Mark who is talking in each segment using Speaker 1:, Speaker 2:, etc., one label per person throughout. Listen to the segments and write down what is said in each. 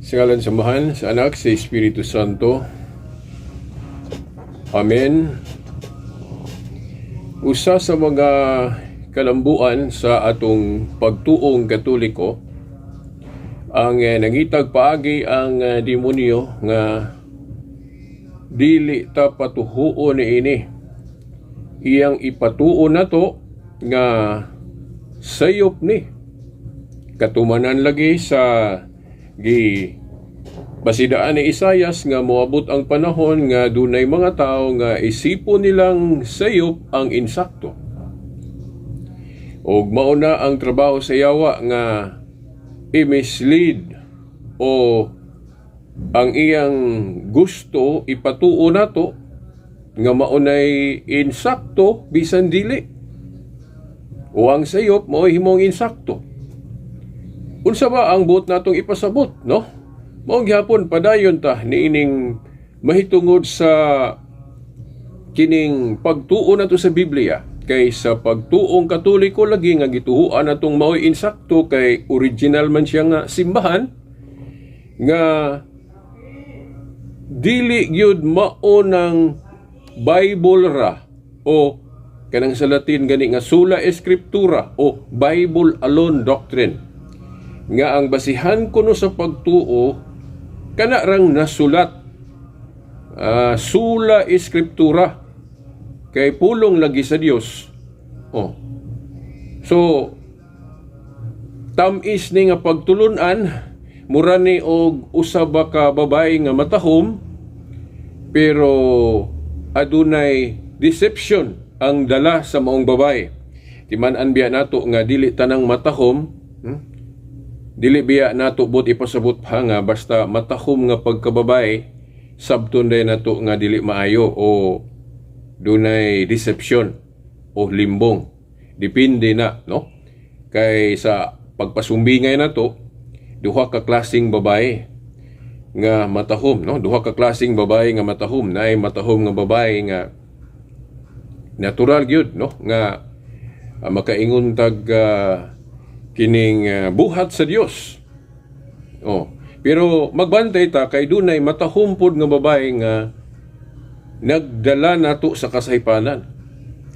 Speaker 1: Sa ngalan sa Amahan, sa Anak, sa Espiritu Santo. Amen. Usa sa mga kalambuan sa atong pagtuong Katoliko, ang nangitag paagi ang demonyo nga dili ta patuhuon ini. Iyang ipatuon nato nga sayop ni. Katumanan lagi sa basidaan ni Isayas nga moabot ang panahon nga dunay mga tao nga isipon nilang sayop ang insakto. Og mauna ang trabaho sa yawa nga i-mislead o ang iyang gusto ipatuo nato nga maunay insakto bisan dili. O ang sayop mao himong insakto. Unsa ba ang buot natong ipasabot, no? Mao gyapon padayon ta niining mahitungod sa kining pagtuo nato sa Biblia kay sa pagtuong Katoliko lagi nga gituhuan natong mao'y insakto kay original man siya nga simbahan nga dili gyud mao ng Bible ra o kanang sa Latin gani nga sola scriptura o Bible alone doctrine nga ang basihan kuno sa pagtuo kana rang nasulat sola scriptura kay pulong lagi sa Dios. So tamis ni nga pagtulunan mura ni og usab ka babae nga matahom pero adunay deception ang dala sa maong babae. Timan-an biya nato nga dili tanang matahom, dili biya nato bot ipasabot pa nga basta matahom nga pagkababae sabton day nato nga dili maayo o dunay deception o limbong. Depende na, no? Kay sa pagpasumbingay nato duha ka klaseng babae nga matahom, no? Duha ka klaseng babae nga matahom, naay matahom nga babae nga natural gyud, no? Nga makaingon tag kining buhat sa Dios. Pero magbantay ta kay dunay matahom pod nga babae nga nagdala nato sa kasaypanan.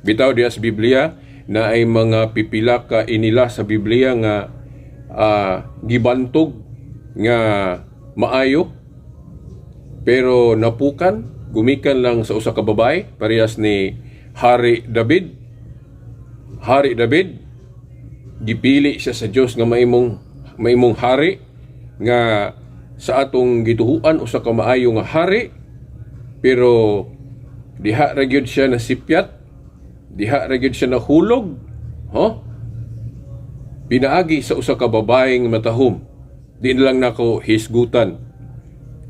Speaker 1: Bitaw diya sa Biblia na ay mga pipila ka inila sa Biblia nga gibantog nga maayo pero napukan gumikan lang sa usa ka babae parehas ni Hari David. Hari David gipili siya sa Dios nga maimong hari nga sa atong gituhuan usa ka maayo nga hari pero diha ra gyud siya nasipyat, diha ra gyud siya nahulog, pinaagi sa usa ka babaeng matahom. Di na lang nako hisgutan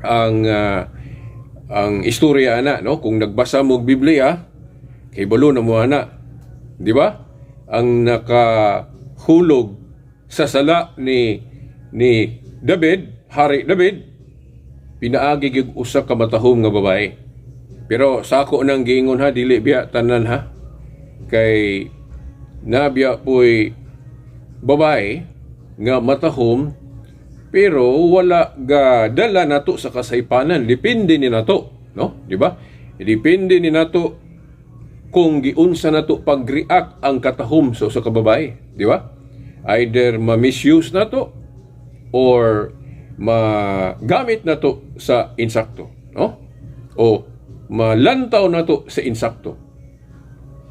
Speaker 1: ang istorya ana, no? Kung nagbasa mo og Biblia, kay balo na mo ana, di ba? Ang nakahulog sa sala ni David, Hari David, pinaagi gyud usa ka matahom nga babae. Pero sa ako nang giingon ha, dili biya tanan ha. Kay nabiya po'y babae nga matahom pero wala ga dala nato sa kasaypanan. Depende ni nato, no? Di ba? Depende ni nato kung giunsa nato pag-react ang katahom sa usa ka babae, di ba? Either ma-misuse nato or magamit nato sa insakto, no? O malantaw nato sa insakto.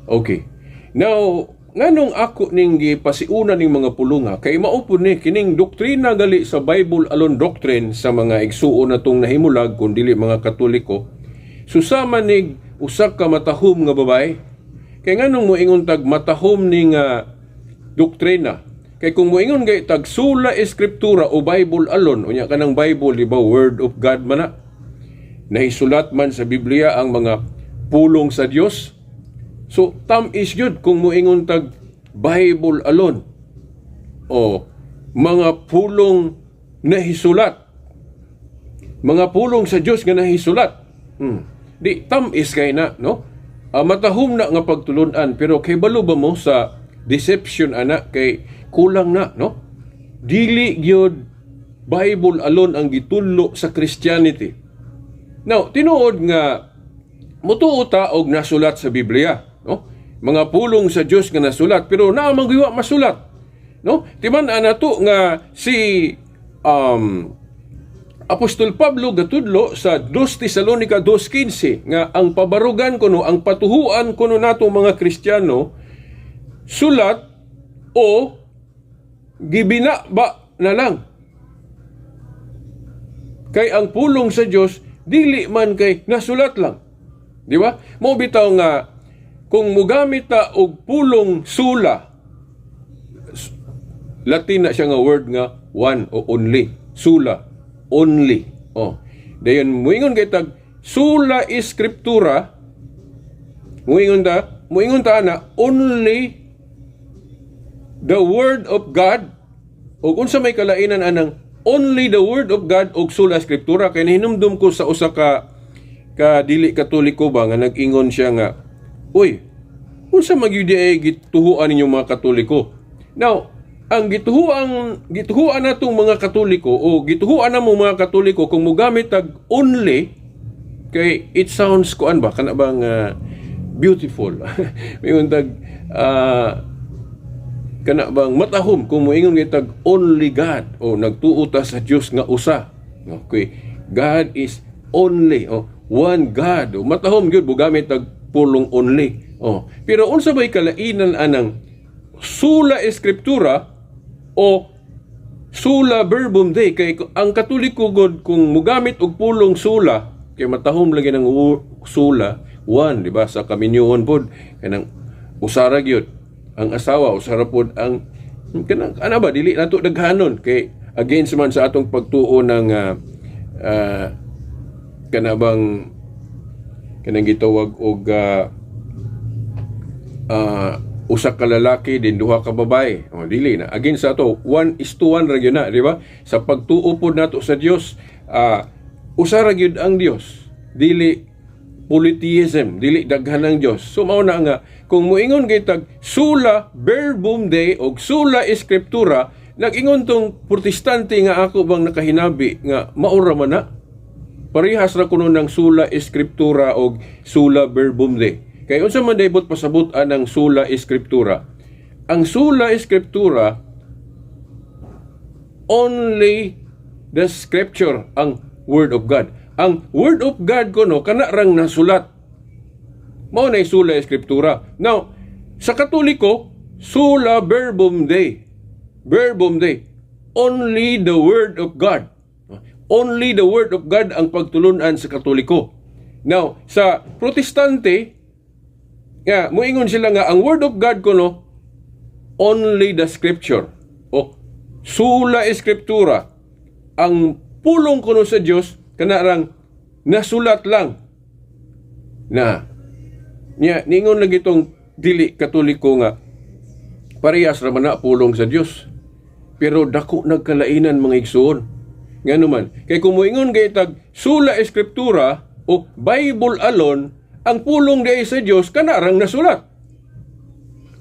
Speaker 1: Okay. Now, nganong ako ning gipasiuna ning mga pulunga kay maupo ni kining doktrina gali sa Bible alone doctrine sa mga igsuon natong nahimulag kun dili mga Katoliko. Susama nig usa ka matahom nga babae. Kay nganong moingon tag matahom ning doktrina? Kay kung moingon gay tag sola scriptura o Bible alone, unya kanang Bible di ba word of God man na. Nahisulat man sa Biblia ang mga pulong sa Dios. So tamis gyud kung moingon tag Bible alone o mga pulong nahisulat, mga pulong sa Dios nga nahisulat. Di tamis kay na, no? Matahom na nga pagtulunan pero kay balo ba mo sa deception ana kay kulang na, no? Dili gyud Bible alone ang gitudlo sa Christianity. Now, tinuod nga mutuo ta og nasulat sa Biblia, no? Mga pulong sa Dios nga nasulat pero naamang giwa masulat, no? Timan-an nato nga si Apostol Pablo gatudlo sa 2 Tesalonica 2:15 nga ang pabarugan kuno, ang patuhuan kuno nato mga Kristiyano, sulat o gibina ba na lang. Kay ang pulong sa Dios dili man kay nasulat lang. Di ba? Mo bitaw nga kung mugamit ta og pulong sula, Latin na siya nga word nga one o only. Sula, only. Oh. Dayon muingon kay tag sula scriptura, muingon ta na only the word of God, o unsa may kalainan anang only the word of God og sula scriptura. Kay nahinumdum ko sa usa ka dili Katoliko ba nga nag-ingon siya nga, uy, unsa magyudi ay gituhuan ninyo mga Katoliko? Now, ang gituhuan natong mga Katoliko o gituhuan na mo mga Katoliko kung mugamit tag only, kay it sounds kuan ba kana bang beautiful. Mayon tag kana bang matahom kung moingon kay tag only God o nagtuo ta sa Dios nga usa. Okay, God is only, one God. Matahom gyud bugamit tag pulong only. Pero unsa may kalainan anang sula scriptura o sula verbum Dei? Kay ang Katoliko god kung mugamit og pulong sula, kay matahom lagi ng sula one, di ba? Sa kaminyoon pod kanang usara gyud ang asawa, usara pod ang kanang ana ba dili nato daghanon kay against man sa atong pagtuo ng kanabang kanang gitawag og usa ka lalaki din duha ka babae. Dili na again sa ato 1:1 ra gyud na, di ba? Sa pagtuo pod nato sa Dios, usa ra gyud ang Dios, dili polytheism, dili daghan ang Dios. So mao na nga kung moingon kay tag sula verbum Dei og sula scriptura, nag-ingon tong protestante nga ako bang nakahinabi nga maura man na parehas ra kuno ng sula scriptura og sula verbum Dei. Kay unsa man daybot pasabot-an ang sula scriptura? Ang sula scriptura, only the scripture ang word of God. Ang word of God kuno kana rang nasulat. Mao nay sula scriptura. Now, sa Katoliko, sula verbum Dei. Verbum Dei. Only the word of God. Only the word of God ang pagtulunan sa Katoliko. Now, sa Protestante, muingon sila nga ang word of God kuno only the scripture o sula scriptura. Ang pulong kuno sa Dios kanarang nasulat lang. Na ningon lagi itong dili Katoliko nga parehas ra man na pulong sa Dios. Pero dako nagkalainan mga igsoon. Ngano man, kay kung moingon kay tag sula scriptura o Bible alone, ang pulong Dei sa Dios kanarang nasulat.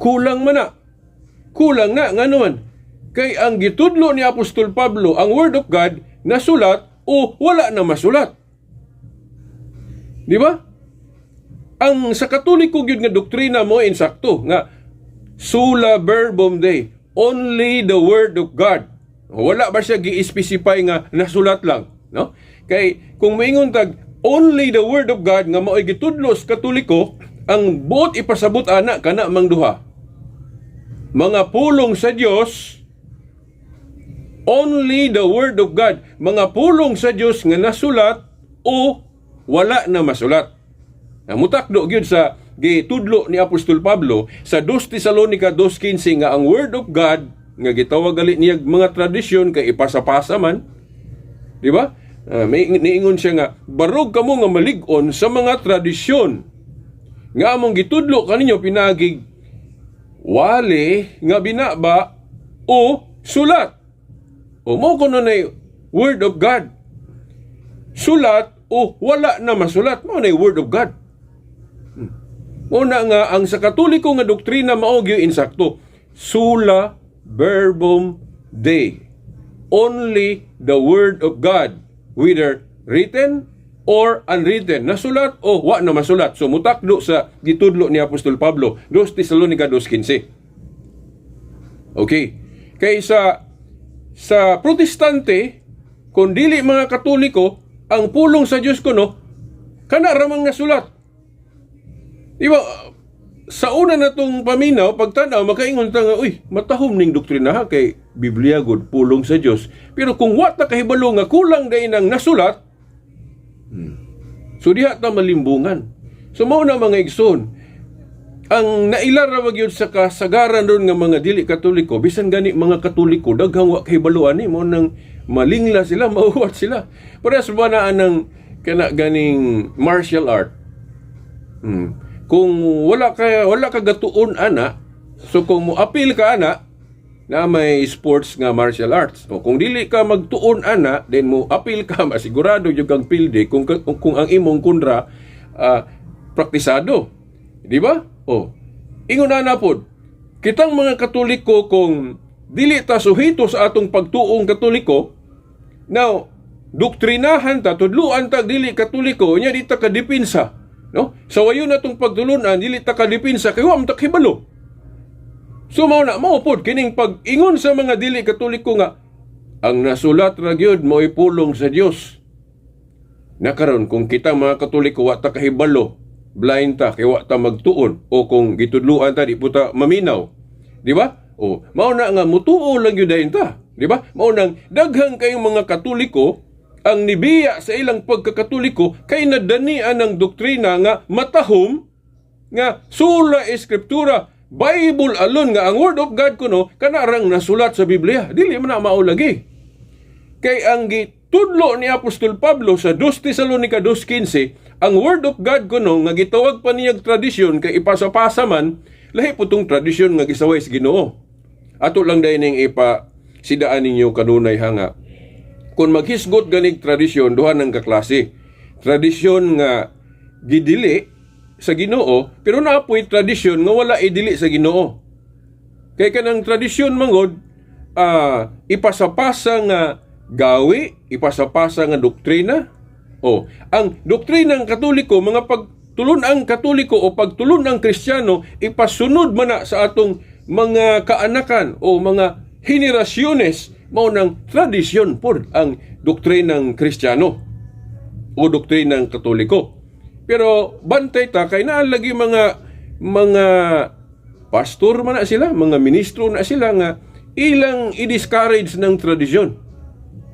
Speaker 1: Kulang man na. Kulang na ngano man. Kay ang gitudlo ni Apostol Pablo, ang word of God nasulat o wala na masulat. Di ba? Ang sa Katoliko gyud nga doktrina mo insakto nga sula verbum Dei, only the word of God. Wala ba siya gi-specify nga nasulat lang, no? Kay kung moingon tag only the word of God nga mao'y gitudlo sa Katoliko, ang buot ipasabot ana kana mang duha. Mga pulong sa Dios, only the word of God. Mga pulong sa Dios nga nasulat o wala na masulat. Mutakdo gyud sa gitudlo ni Apostol Pablo sa 2 Tesalonica 2:15 nga ang word of God nga gitawag gali niya mga tradisyon kay ipasa-pasa man, di ba? May niingon siya nga barog kamo nga malig-on sa mga tradisyon nga among gitudlo kaninyo pinagig wali nga binaba o sulat. O mo kuno nay word of God. Sulat o wala na masulat, mo nay word of God. Una nga ang sa Katoliko nga doktrina mao gyud insakto. Sula verbum Dei. only the Word of God, whether written or unwritten. Nasulat o wa na masulat. So mutakdo sa gitudlo ni Apostol Pablo, 2 Tesalonica 2:15. Okay. Kay sa Protestante, kung dili mga Katoliko, ang pulong sa Dios kuno kana ramang nasulat. Diba, sa una na itong paminaw, pagtanaw, makaingon ta nga, uy, matahom ning doktrina ha, kay Biblia good, pulong sa Dios. Pero kung wata kahibalo nga kulang dahin ang nasulat, so diha ta malimbungan. So mao na mga igsoon, ang nailara wag yun sa kasagaran ron nga mga dili Katoliko, bisan gani mga Katoliko, daghang wa kahibaluan ni, mo nang malingla sila, mauwat sila. Parehas ba na ng ganing martial art? Kung wala ka gatuon ana, so kung mo appeal ka ana na may sports nga martial arts, o kung dili ka magtuon ana, then mo appeal ka, masigurado yung kang pilde kung ang imong kundra praktisado. Di ba? O, ingon na pod, kitang mga Katoliko, kung dili ta suhito sa atong pagtuong Katoliko, now, doktrinahan ta, tudluan ta dili Katoliko, nya di ta kadipinsa. No? Sa wayo na itong pagtulunan, dili ta kadipinsa, kaya wam ta hibalo. So, maupod, kining pag-ingon sa mga dili Katoliko nga, ang nasulat ra gyud mo ipulong sa Dios. Nakaron, kung kita mga Katoliko, wa ta kahibalo, blind ta, kaya wa ta magtuon, o kung gitudluan ta, di po ta maminaw. Di ba? O, mauna nga, mutuo lang yun dahin ta. Di ba? Maunang, daghang kayong mga Katoliko, ang nibiya sa ilang pagkakatoliko, kay nadanian ng doktrina nga matahom, nga sola eskriptura, Bible alone, nga ang Word of God kuno, kanarang nasulat sa Biblia. Dili man na maulagi. Kay ang gitudlo ni Apostol Pablo sa 2 Tesalonica 2:15, ang Word of God kuno, nga gitawag pa niyag tradisyon, kay ipasapasa man, lahi po itong tradisyon nga gisaway sa Ginoo. Ato lang dahil ning sidaan ninyo kanunay hanga. Kung maghisgot ganig tradisyon, duha ng kaklase. Tradisyon nga gidili sa Ginoo, pero naapoy tradisyon nga wala idili sa Ginoo. Kay kanang tradisyon mangod, ipasapasa nga gawi, ipasapasa nga doktrina. O, ang doktrina ng Katoliko, mga pagtulon ang Katoliko o pagtulon ang Kristiyano, ipasunod man na sa atong mga kaanakan o mga henerasyones, mao ng tradisyon pod ang doktrinang Kristiyano o doktrinang Katoliko. Pero bantay ta kay naa lagi mga pastor man na sila, mga ministro na sila nga ilang i-discourage ng tradisyon.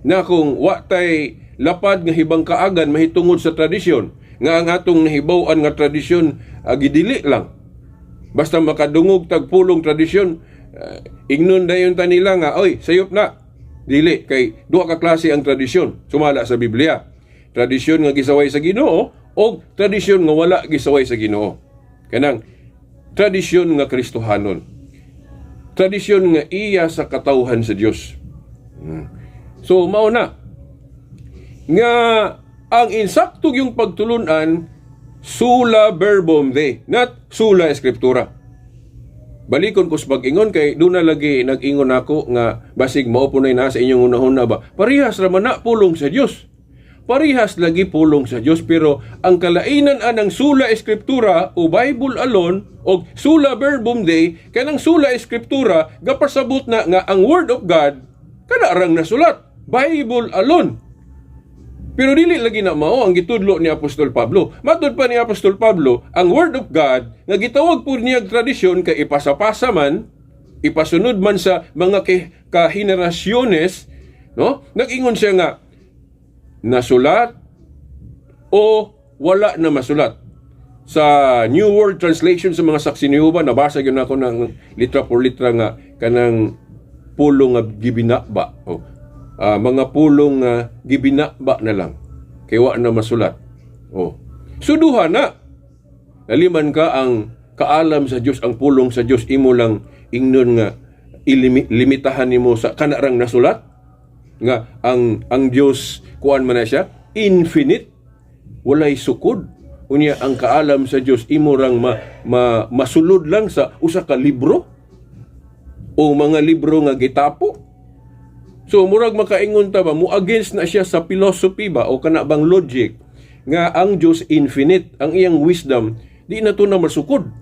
Speaker 1: Na kung wa tay lapad nga hibang kaagan mahitungod sa tradisyon, nga ang atong nahibaw-an nga tradisyon gidili lang. Basta makadungog tagpulong tradisyon, ignon dayon ta nila nga, oy, sayop na. Dili, kay duha ka klase ang tradisyon, sumala sa Biblia. Tradisyon nga gisaway sa Ginoo, o tradisyon nga wala gisaway sa Ginoo. Kanang tradisyon nga Kristohanon. Tradisyon nga iya sa katawhan sa Dios. So, mao na. Nga, ang insaktog yung pagtulunan, sola verbum Dei, not sola Scriptura. Balikon ko sa pag-ingon, kay doon na lagi nag-ingon ako nga basig maupunay na sa inyong unahon na ba. Parihas raman na pulong sa Dios. Parihas lagi pulong sa Dios, pero ang kalainan anang sola Scriptura o Bible alone o sola verbum Dei, kanang sola Scriptura gapasabot na nga ang Word of God kanarang nasulat, Bible alone. Pero dili lagi na mao ang gitudlo ni Apostol Pablo. Matud pa ni Apostol Pablo, ang Word of God nga gitawag po niya tradisyon kay ipasapasa man, ipasunod man sa mga kahenerasyones, no? Nag-ingon siya nga nasulat o wala na masulat. Sa New World Translation sa mga saksi ni Jehovah, nabasa gyud ako ng litra por litra nga kanang pulong nga gibinaba. Mga pulong gibinaba na lang. Kaya wa na masulat. Suduha na. Naliman ka ang kaalam sa Dios, ang pulong sa Dios, imo lang ingnon nga ilimitahan nimo sa kanarang nasulat. Nga ang Dios kuan man na siya, infinite, walay sukod. Unya ang kaalam sa Dios imo rang masulod lang sa usa ka libro o mga libro nga gitapo. So murag makaingon ta ba mo against na siya sa philosophy ba o kana bang logic nga ang Dios infinite, ang iyang wisdom di na to na masukod.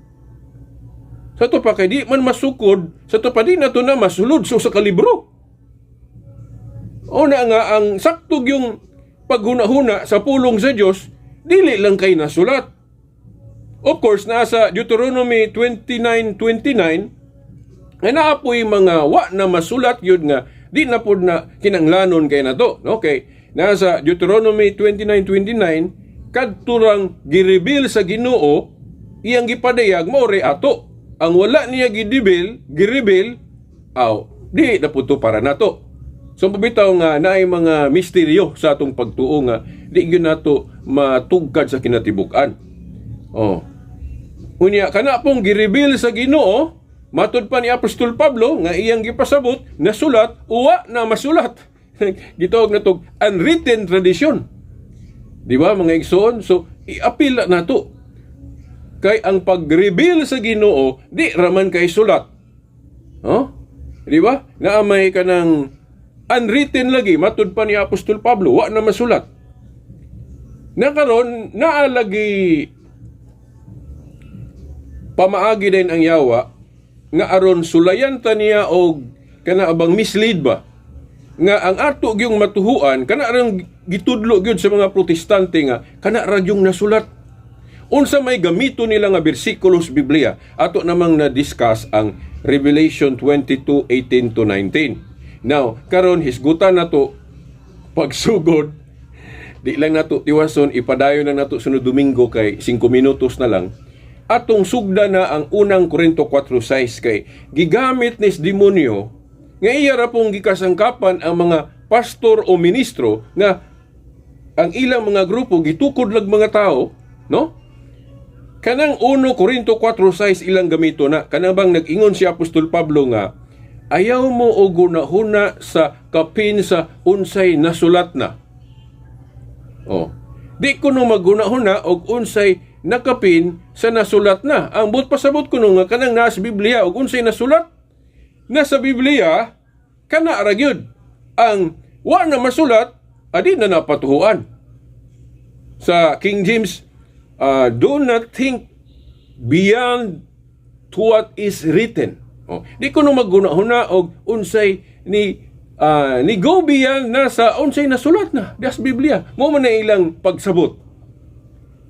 Speaker 1: Sa to pa kay di man masukod, sa to pa di na to na masulod so sa kalibro. O na nga ang saktog yung paghuna-huna sa pulong sa Dios dili lang kay nasulat. Of course, nasa Deuteronomy 29:29 ay naapoy mga wa na masulat yun nga di na pod na kinanglanon kay nato. Okay, nasa Deuteronomy 29:29 kadturang gireveal sa Ginoo iyang gipadayag maori ato. Ang wala niya gireveal di na puto para nato. So pabitaw nga naay mga misteryo sa atong pagtuo nga di gyud nato matugkad sa kinatibuk-an. Unya kana pong gireveal sa Ginoo, matud pa ni Apostol Pablo nga iyang gipasabot na sulat uwa na masulat. Gitawag na tog unwritten tradition. Di ba mga igsoon? So i-apil na nato. Kay ang pag-reveal sa Ginoo di raman kay sulat. Di ba? Naamay ka ng unwritten lagi matud pa ni Apostol Pablo wa na masulat. Nakaron naalagi pamaagi din ang yawa nga aron sulayan ta niya og kana abang mislead ba nga ang ato gyung matuhuan kana aron gitudlo gyud sa mga protestante nga kana ra yung nasulat unsa may gamito nila nga bersikulos Biblia ato namang na-discuss ang Revelation 22:18-19. Now karon hisgutan nato pagsugod di lang nato tiwason ipadayon na nato sunod Domingo kay 5 minutos na lang. Atong sugda na ang unang Korinto 4:6 kay gigamit nis demonyo nga iya ra pong gikasangkapan ang mga pastor o ministro nga ang ilang mga grupo gitukod lag mga tao, no? Kanang 1 Korinto 4:6 ilang gamito na kanang bang nag-ingon si Apostol Pablo nga ayaw mo og gunahuna sa kapin sa unsay nasulat na. Di ko no magunahuna og unsay nakapin sa nasulat na. Ang but pasabot ko nga kanang nasa Biblia ug unsay nasulat nasa Biblia kana ra gyud. Ang wa na masulat adi na napatuhuan. Sa King James, do not think beyond what is written. Di ko no maggunahuna og unsay ni go beyond na sa unsay nasulat na das Biblia. Mo man na ilang pagsabot.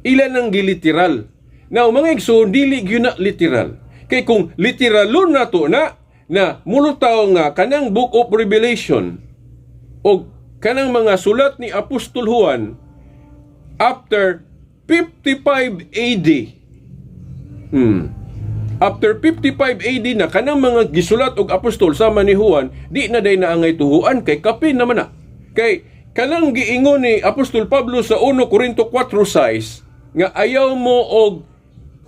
Speaker 1: Ilan ang giliteral. Now, mga igsoon, dili gyud na literal. Kay kung literalon na to na mulutaw nga kanang Book of Revelation o kanang mga sulat ni Apostol Juan after 55 AD. After 55 AD na kanang mga gisulat og apostol sama ni Juan, di na day naangay tuhuan kay kapin naman na. Kay kanang giingon ni Apostol Pablo sa 1 Korinto 4:6 nga ayaw mo og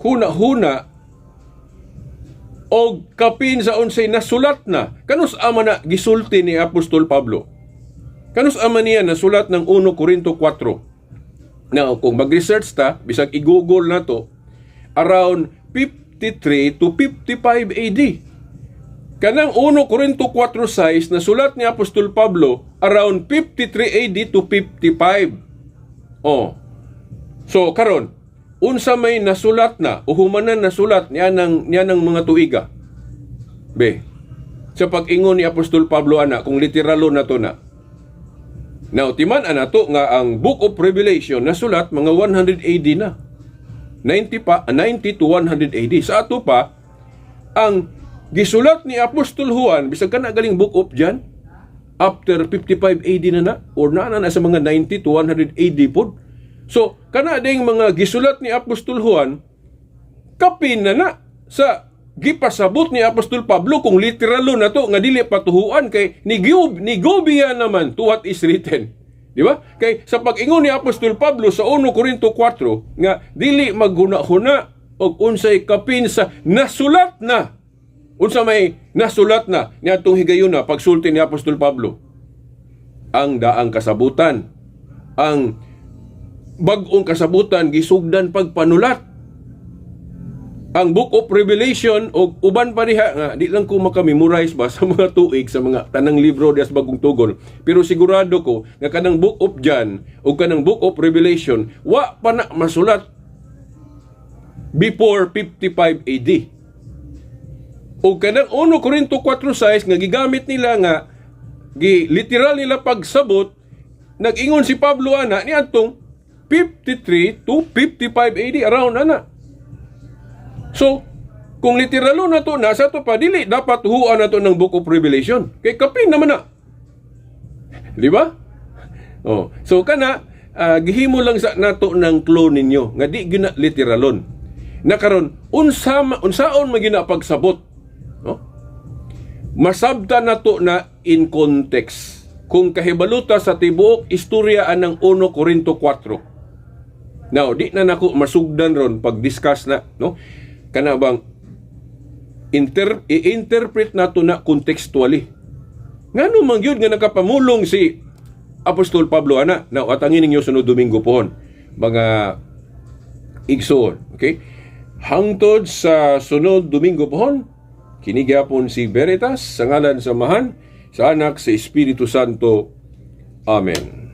Speaker 1: huna-huna og kapin sa unsay nasulat na. Kanus ama na gisulti ni Apostol Pablo? Kanus ama niya nasulat ng 1 Korinto 4? Now, kung mag-research ta, bisag i-google na to, around 53 to 55 AD. Kanang 1 Korinto 4:6 na sulat ni Apostol Pablo around 53 AD to 55. So karon, unsa may nasulat na o humanan nasulat niya ng mga tuiga? Sa pag-ingon ni Apostol Pablo ana kung literalo na to na. Now timan ana to nga ang Book of Revelation nasulat mga 100 AD na. 90 to 100 AD. Sa ato pa ang gisulat ni Apostol Juan bisag kana galing Book of John after 55 AD na or na sa mga 90 to 100 AD pod. So, kana ding mga gisulat ni Apostol Juan, kapin na sa gipasabot ni Apostol Pablo kung literalo na to nga dili patuhuan kay ni Gobia naman to what is written. Di ba? Kay sa pag-ingon ni Apostol Pablo sa 1 Korinto 4 nga dili maghuna-huna og unsay kapin sa nasulat na. Unsa may nasulat na niadtong higayon na pagsulti ni Apostol Pablo. Ang daang kasabutan, ang bag-ong kasabutan gisugdan pagpanulat. ang Book of Revelation o uban pa diha nga di lang ko makamemorize ba sa mga tuig sa mga tanang libro dias bagong tugon, pero sigurado ko nga kanang Book of John o kanang Book of Revelation wa pa na masulat before 55 AD. O kanang 1 Corinto 4:6 nga gigamit nila nga literal nila pagsabot, nag-ingon si Pablo ana ni atong 53 to 55 AD around ana. So, kung literalo na to, nasa to pa, dili, dapat huwaan na to ng Book of Revelation. Kay kapin naman na. Di ba? Oh. So, gihimo lang sa nato ng clue ninyo, nga di gina literalon. Nakaron, unsaon magina pagsabot. No? Masabta na to na in context. Kung kahibaluta sa tibuok istorya ng 1 Corinto 4. Now, di na nako masugdan ron pag-discuss na, no? Kana bang i-interpret nato na contextually. Ngano man gyud nga nakapamulong si Apostol Pablo ana. Now, atangin ninyo sunod Domingo pohon, mga igsoon, okay? Hangtod sa sunod Domingo pohon, kini gyapon si Veritas sa ngalan sa Amahan, sa Anak, sa Espiritu Santo. Amen.